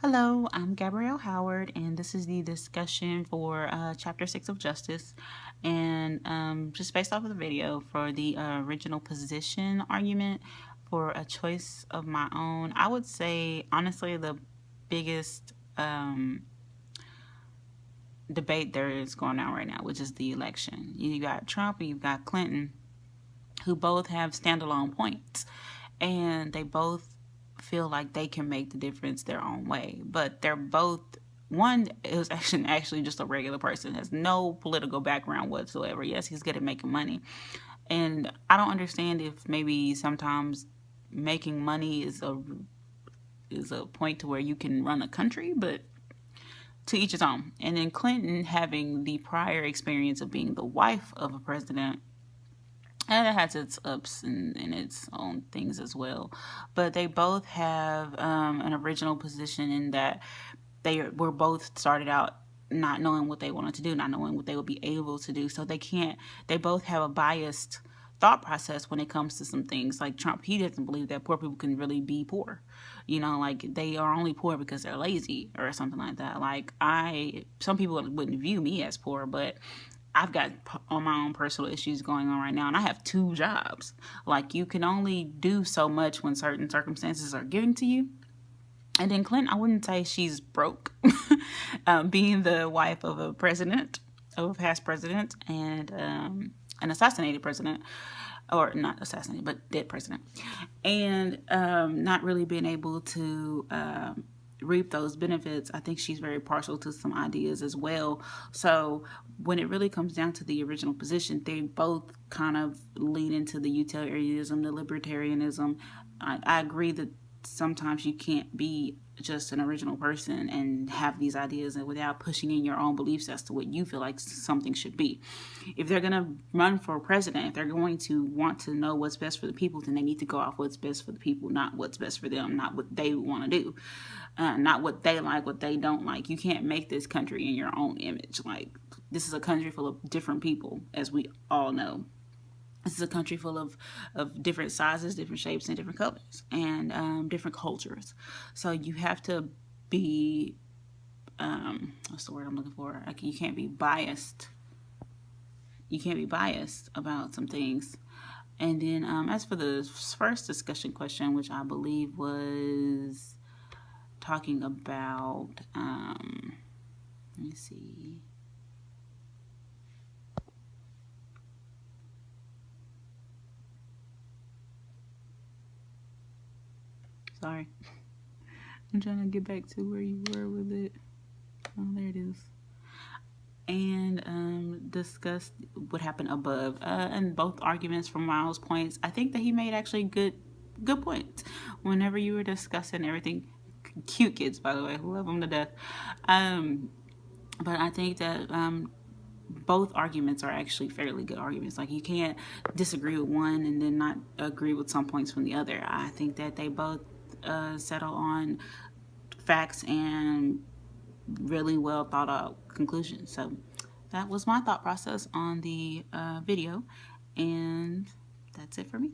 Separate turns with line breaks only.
Hello, I'm Gabrielle Howard, and this is the discussion for Chapter 6 of Justice. And just based off of the video for the original position argument for a choice of my own, I would say, honestly, the biggest debate there is going on right now, which is the election. You got Trump and you've got Clinton, who both have standalone points, and they both feel like they can make the difference their own way. But they're both, one is actually just a regular person, has no political background whatsoever. Yes, he's good at making money. And I don't understand if maybe sometimes making money is a point to where you can run a country, but to each his own. And then Clinton having the prior experience of being the wife of a president, and it has its ups and its own things as well. But they both have an original position in that they were both started out not knowing what they wanted to do, not knowing what they would be able to do. So they both have a biased thought process when it comes to some things. Like Trump, he doesn't believe that poor people can really be poor. Like they are only poor because they're lazy or something like that. Like some people wouldn't view me as poor, but I've got on my own personal issues going on right now, and I have 2 jobs. Like, you can only do so much when certain circumstances are given to you. And then Clinton, I wouldn't say she's broke, being the wife of a president, of a past president, and an assassinated president, or not assassinated, but dead president, and not really being able to reap those benefits. I think she's very partial to some ideas as well. So when it really comes down to the original position, they both kind of lean into the utilitarianism, the libertarianism. I agree that sometimes you can't be just an original person and have these ideas without pushing in your own beliefs as to what you feel like something should be. If they're going to run for president, if they're going to want to know what's best for the people, then they need to go off what's best for the people, not what's best for them, not what they want to do, not what they like, what they don't like. You can't make this country in your own image. Like, this is a country full of different people, as we all know. This is a country full of different sizes, different shapes, and different colors, and different cultures. So you have to be, what's the word I'm looking for? Like, you can't be biased. You can't be biased about some things. And then as for the first discussion question, which I believe was talking about, let me see. Sorry. I'm trying to get back to where you were with it. Oh, there it is. And discussed what happened above. And both arguments from Miles' points, I think that he made actually good points. Whenever you were discussing everything, cute kids, by the way, love them to death. But I think that both arguments are actually fairly good arguments. Like, you can't disagree with one and then not agree with some points from the other. I think that they both settle on facts and really well thought out conclusions. So that was my thought process on the video, and that's it for me.